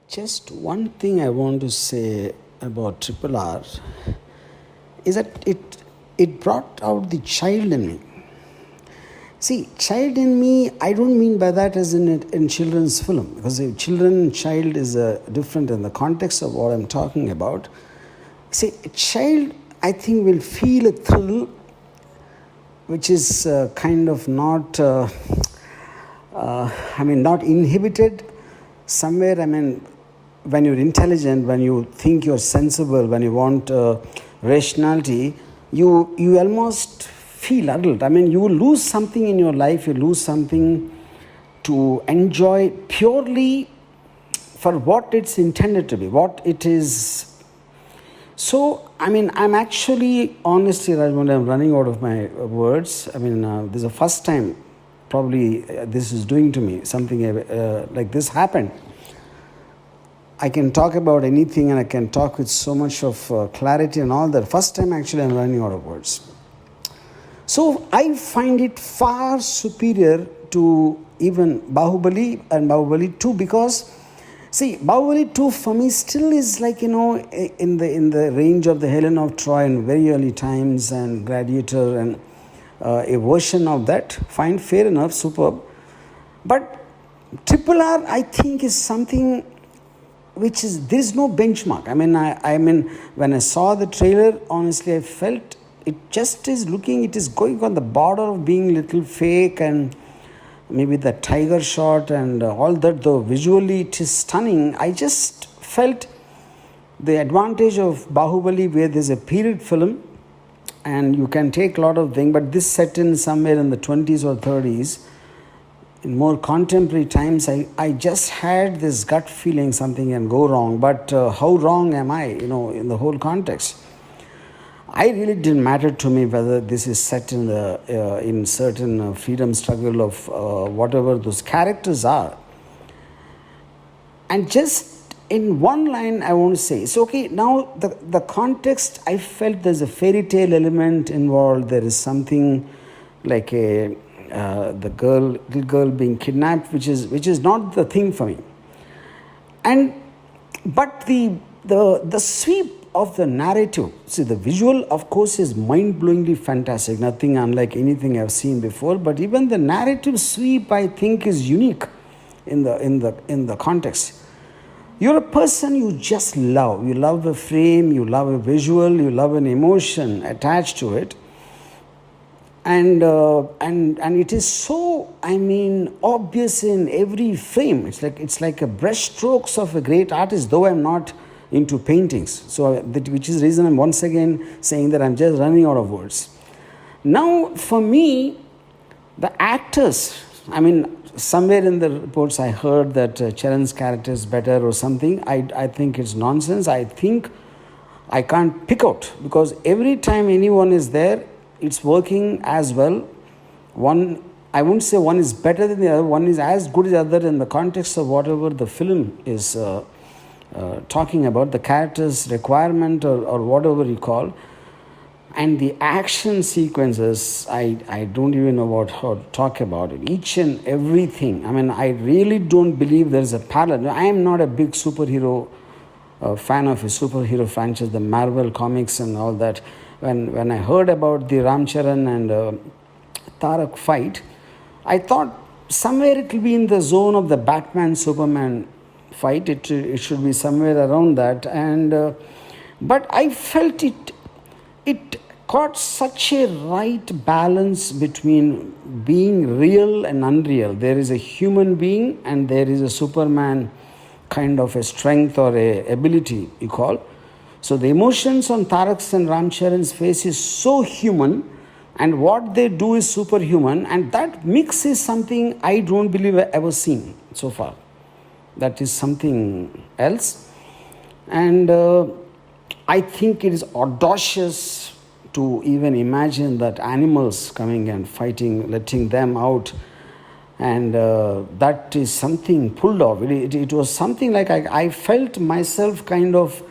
Just one thing I want to say about Triple R is that it brought out the child in me. See, child in me, I don't mean by that as in children's film, because a children child is different in the context of what I'm talking about. See, a child, I think, will feel a thrill which is kind of not, not inhibited somewhere. When you're intelligent, when you think you're sensible, when you want rationality, you almost feel adult. You will lose something in your life, you lose something to enjoy purely for what it's intended to be, what it is. So, I'm actually, honestly, Rajamouli, I'm running out of my words. This is the first time probably this is doing to me, something like this happened. I can talk about anything and I can talk with so much of clarity and all that. First time actually I'm running out of words. So I find it far superior to even Bahubali and Bahubali 2, because see, Bahubali 2 for me still is like, in the range of the Helen of Troy in very early times and Gladiator and a version of that. Fine, fair enough, superb. But Triple R, I think, is something which is, there is no benchmark. When I saw the trailer, honestly, I felt it just is looking, it is going on the border of being little fake, and maybe the tiger shot and all that, though visually it is stunning. I just felt the advantage of Bahubali, where there's a period film and you can take a lot of things, but this set in somewhere in the 20s or 30s, in more contemporary times. I just had this gut feeling something can go wrong, but how wrong am I, in the whole context? I really didn't matter to me whether this is set in in certain freedom struggle of whatever those characters are. And just in one line, I want to say, so okay, now the context, I felt there's a fairy tale element involved. There is something like the little girl being kidnapped, which is not the thing for me. But the sweep of the narrative, see, the visual, of course, is mind-blowingly fantastic, nothing unlike anything I've seen before. But even the narrative sweep, I think, is unique in the context. You're a person you just love. You love a frame, you love a visual, you love an emotion attached to it. And it is so, obvious in every frame. It's like a brush strokes of a great artist, though I'm not into paintings. So which is the reason I'm once again saying that I'm just running out of words. Now, for me, the actors, somewhere in the reports I heard that Charan's character is better or something. I think it's nonsense. I think I can't pick out, because every time anyone is there, it's working as well. I wouldn't say one is better than the other. One is as good as the other in the context of whatever the film is talking about, the character's requirement or whatever you call. And the action sequences, I don't even know how to talk about it. Each and everything. I really don't believe there's a parallel. I am not a big superhero fan of a superhero franchise, the Marvel comics and all that. When I heard about the Ram Charan and Tarak fight, I thought somewhere it will be in the zone of the Batman-Superman fight. It should be somewhere around that. But I felt it caught such a right balance between being real and unreal. There is a human being and there is a Superman kind of a strength or a ability, you call. So the emotions on Tarak's and Ram Charan's face is so human, and what they do is superhuman, and that mix is something I don't believe I've ever seen so far. That is something else. And I think it is audacious to even imagine that animals coming and fighting, letting them out. And that is something pulled off. It was something like I felt myself kind of,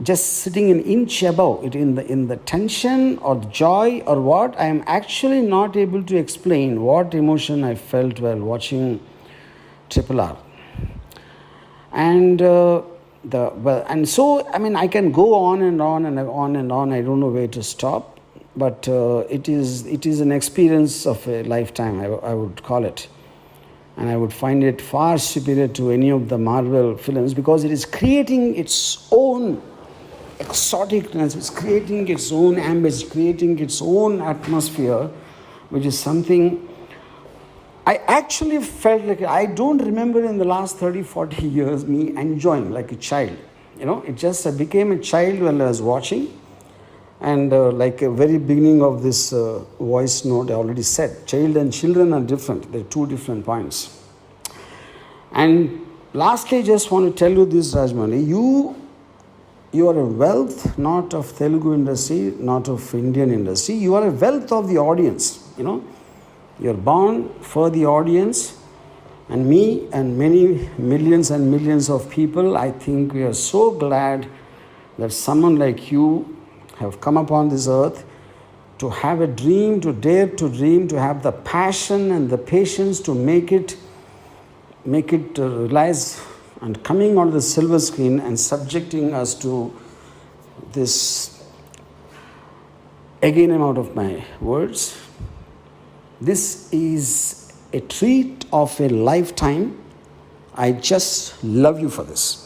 just sitting an inch above it in the tension or joy or what. I am actually not able to explain what emotion I felt while watching Triple R. And and so I mean I can go on and on and on and on. I don't know where to stop, but it is an experience of a lifetime, I would call it. And I would find it far superior to any of the Marvel films, because it is creating its own exoticness, it's creating its own ambience, creating its own atmosphere, which is something I actually felt like I don't remember in the last 30, 40 years me enjoying like a child. It just I became a child when I was watching. And like a very beginning of this voice note, I already said, child and children are different. They're two different points. And lastly, I just want to tell you this, Rajamouli, you are a wealth not of Telugu industry, not of Indian industry. You are a wealth of the audience. You're born for the audience, and me and many millions and millions of people. I think we are so glad that someone like you have come upon this earth to have a dream, to dare to dream, to have the passion and the patience to make it realize, and coming on the silver screen and subjecting us to this. Again, I'm out of my words. This is a treat of a lifetime. I just love you for this.